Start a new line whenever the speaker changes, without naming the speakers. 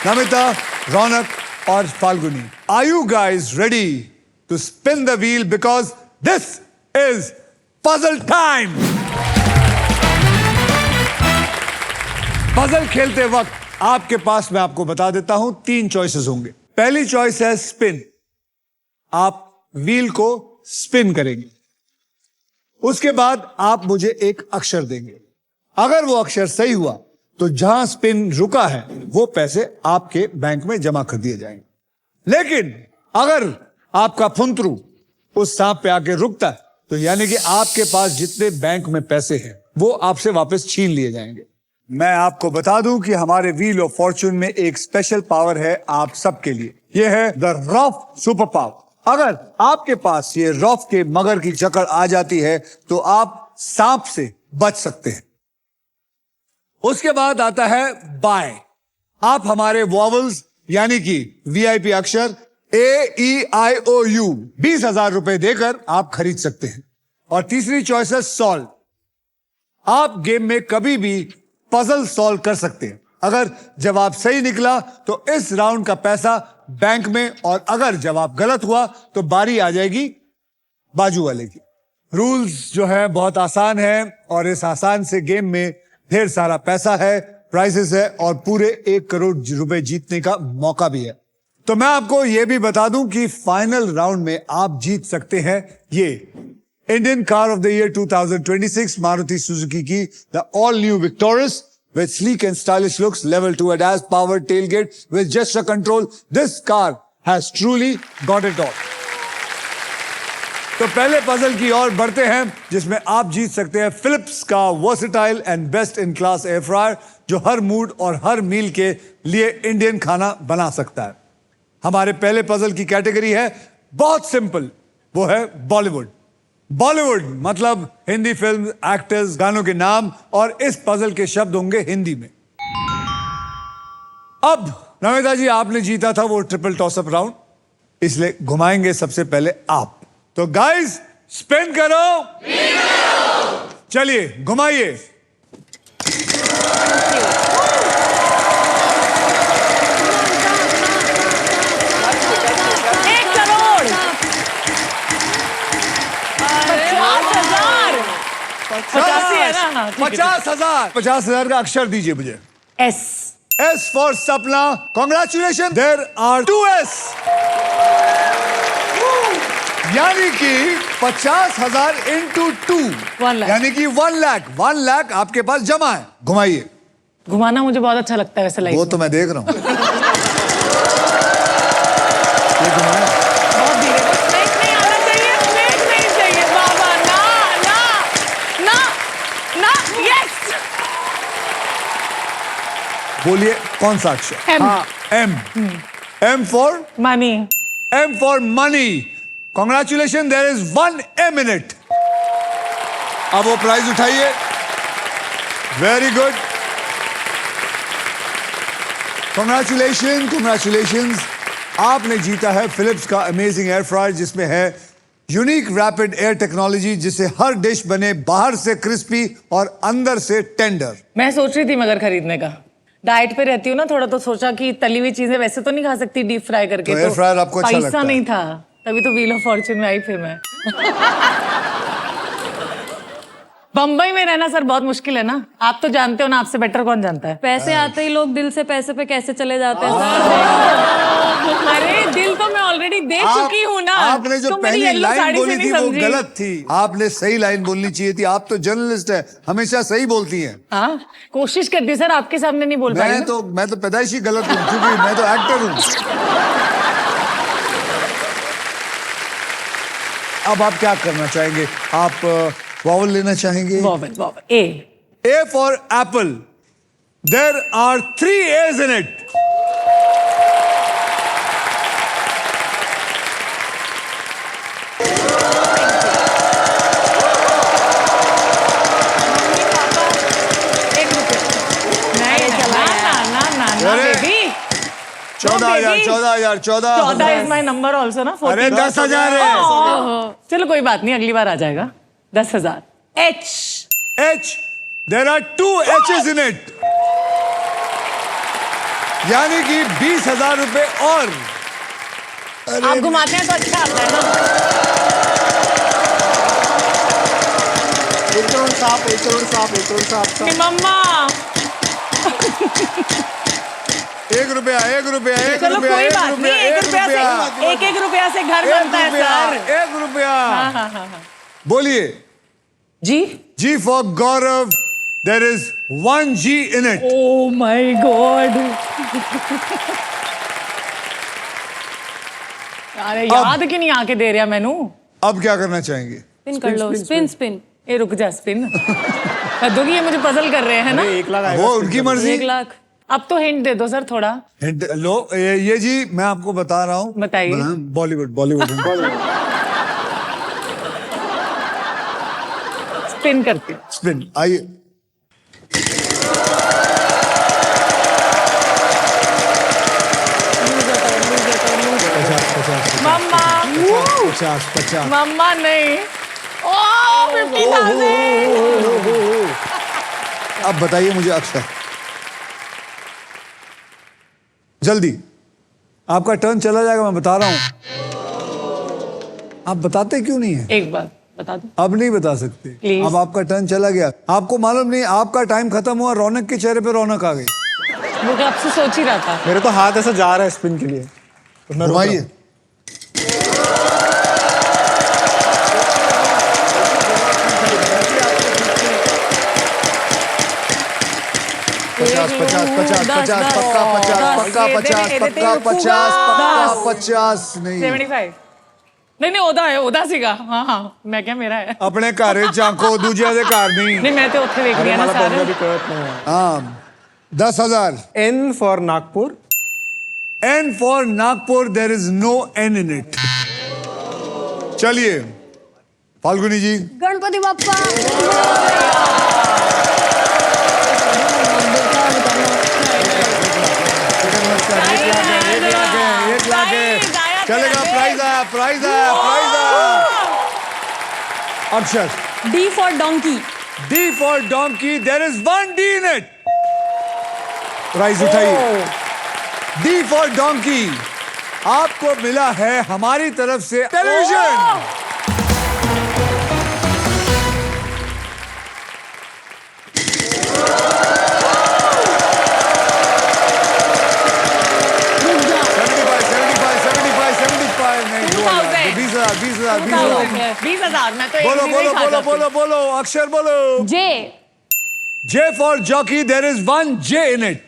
नमिता, रौनक और Falguni, are you guys ready to spin the wheel because this is puzzle time. Puzzle खेलते वक्त आपके पास मैं आपको बता देता हूं 3 चॉइसेस होंगे। पहली चॉइस है स्पिन, आप व्हील को स्पिन करेंगे। उसके बाद आप मुझे एक अक्षर देंगे। अगर वो अक्षर सही हुआ तो जहां स्पिन रुका है वो पैसे आपके बैंक में जमा कर दिए जाएंगे। लेकिन अगर आपका फुंतरू उस सांप पे आके रुकता है तो यानी कि आपके पास जितने बैंक में पैसे हैं वो आपसे वापस छीन लिए जाएंगे। मैं आपको बता दूं कि हमारे व्हील ऑफ फॉर्चून में एक स्पेशल पावर है आप सबके लिए। यह है द रॉफ सुपर पावर। अगर आपके पास ये रॉफ के मगर की जकड़ आ जाती है तो आप सांप से बच सकते हैं। उसके बाद आता है बाय। आप हमारे वॉवल्स यानी कि वीआईपी अक्षर AEIOU 20,000 रुपए देकर आप खरीद सकते हैं। और तीसरी चॉइस है सॉल्व। आप गेम में कभी भी पजल सॉल्व कर सकते हैं। अगर जवाब सही निकला तो इस राउंड का पैसा बैंक में, और अगर जवाब गलत हुआ तो बारी आ जाएगी बाजू वाले की। रूल्स जो है बहुत आसान है और इस आसान से गेम में ढेर सारा पैसा है, प्राइजेस है और पूरे 1 करोड़ रुपए जीतने का मौका भी है। तो मैं आपको यह भी बता दूं कि फाइनल राउंड में आप जीत सकते हैं ये Indian car of the year 2026 Maruti Suzuki की the all new Victoris with sleek and stylish looks, level 2 ADAS powered tailgate with gesture control. This car has truly got it all. तो पहले puzzle की ओर बढ़ते हैं जिसमें आप जीत सकते हैं फिलिप्स का versatile and best in class air fryer जो हर मूड और हर मील के लिए इंडियन खाना बना सकता है। हमारे पहले पजल की कैटेगरी है बहुत सिंपल, वो है बॉलीवुड। बॉलीवुड मतलब हिंदी फिल्म, एक्टर्स, गानों के नाम, और इस पजल के शब्द होंगे हिंदी में। अब नमिता जी आपने जीता था वो ट्रिपल टॉसअप राउंड, इसलिए घुमाएंगे सबसे पहले आप। तो गाइस स्पिन करो, चलिए घुमाइए। $50,000 $50,000 का अक्षर दीजिए मुझे। S फॉर सपना। कॉन्ग्रेचुलेशन, देयर आर 2 S, यानी कि 50,000 into 2 यानी कि 1 लाख आपके पास जमा है। घुमाइए।
घुमाना मुझे बहुत अच्छा लगता है वैसे लाइफ
वो
में।
तो मैं देख रहा हूं।
बहुत धीरे, स्नेक नहीं आना चाहिए, स्नेक नहीं चाहिए बाबा, ना ना ना ना। यस,
बोलिए कौन सा अक्षर?
M.
हाँ, M for
money.
M for money. Congratulation, there is 1 A in it। अब वो प्राइज उठाइए। Very good, congratulation. आपने जीता है फिलिप्स का अमेजिंग एयर फ्रायर जिसमें है यूनिक रैपिड एयर टेक्नोलॉजी जिससे हर डिश बने बाहर से क्रिस्पी और अंदर से टेंडर।
मैं सोच रही थी मगर खरीदने का, डाइट पे रहती हूँ ना थोड़ा, तो सोचा कि तली हुई चीजें वैसे तो नहीं खा सकती डीप फ्राई करके,
तो एयर फ्रायर आपको अच्छा लगता
पैसा
है?
नहीं था, तभी तो व्हील ऑफ फॉर्च्यून में आई फिर मैं। बम्बई में रहना सर बहुत मुश्किल है ना, आप तो जानते हो ना, आपसे बेटर कौन जानता है।
पैसे आते ही लोग दिल से पैसे पे कैसे चले जाते हैं सर?
अरे दिल तो मैं ऑलरेडी दे चुकी हूँ ना।
आपने जो
तुम मेरी
पहली
येलो
लाइन
साड़ी से
बोली
नहीं
थी वो
समझी।
गलत थी। आपने सही लाइन बोलनी चाहिए थी। आप तो जर्नलिस्ट है, हमेशा सही बोलती हैं।
हाँ, कोशिश करती हूँ सर, आपके सामने नहीं बोल पाई ना।
मैं तो पैदाइशी गलत हूँ क्योंकि मैं तो एक्टर हूँ। अब आप क्या करना चाहेंगे? आप वॉवल लेना चाहेंगे?
Vowel
A for apple. There are 3 A's in it.
Baby 14 is my number also ना।
अरे 10,000 है।
चलो कोई बात नहीं, अगली बार आ जाएगा। 10,000। H।
There are 2 H's in it. यानी कि 20,000 रुपए और।
आप घुमाते हैं तो अच्छा आता है ना।
1 करोड़ साफ, 1 करोड़ साफ, 1 करोड़ साफ।
मेरी मम्मा।
1 रुपया, 1 रुपया, 1
चलो
रुपया,
कोई
1
बात नहीं,
रुपया,
1 रुपया से 1 रुपया से घर
1
बनता है
रुपया,
सर।
1 रुपया।
हाँ।
बोलिए।
जी।
G for Gaurav. There is 1 G in it.
Oh my God. अरे याद क्यों नहीं आके दे रहा मैनू।
अब क्या करना चाहेंगे?
स्पिन कर लो, स्पिन स्पिन।
ये रुक जा स्पिन। कद्दू की ये मुझे पजल कर रहे हैं ना।
1 लाख आएगा।
वो उनकी मर्जी।
1 लाख।
अब तो हिंट दे दो सर थोड़ा।
हिंट लो। ये जी मैं आपको बता रहा हूँ।
बताइए।
बॉलीवुड, बॉलीवुड।
स्पिन करते हैं।
स्पिन। आइए।
मम्मा।
50।
मम्मा नहीं। ओ 50,000।
अब बताइए मुझे अक्षर। जल्दी। आपका टर्न चला जाएगा, मैं बता रहा हूं। आप बताते क्यों नहीं है?
एक बार बता दो।
अब नहीं बता सकते।
Please.
अब आपका टर्न चला गया। आपको मालूम नहीं, आपका टाइम खत्म हुआ, रौनक के चेहरे पे रौनक आ गई।
वो क्या आपसे सोच ही रहा था।
मेरे तो हाथ ऐसा जा रहा है स्पिन के लिए, तो मैं रुक रहा
घुमाइए।
हूं।
पचास, 50, पक्का 50, पक्का
ये दे,
50,
ये देते
पक्का
ही
50, पक्का
10,
50 नहीं।
75। नहीं ओदा है, ओदा सीगा। हाँ मैं क्या मेरा है।
अपने घर झांको, दूजे दे घर नहीं।
नहीं मैं तो ਉੱਥੇ ਵੇਖ
अरे
लिया ना
मला
सारे।
पंजाबी कळत नाही आहे।
हाँ, 10,000।
N for Nagpur.
N for Nagpur, there is no N in it. चलिए फाल्गुनी जी।
गणपति बप्पा।
एक लाख है। चलेगा, प्राइज आया, प्राइज आया, प्राइज आया। अक्षर।
D for donkey।
D for donkey, there is 1 D in it. Prize उठाइए। D for donkey, आपको मिला है हमारी तरफ से टेलीविजन। नहीं,
20,000 मैं तो
बोलो बोलो बोलो बोलो बोलो अक्षर बोलो।
J।
J for jockey, there is 1 J in it.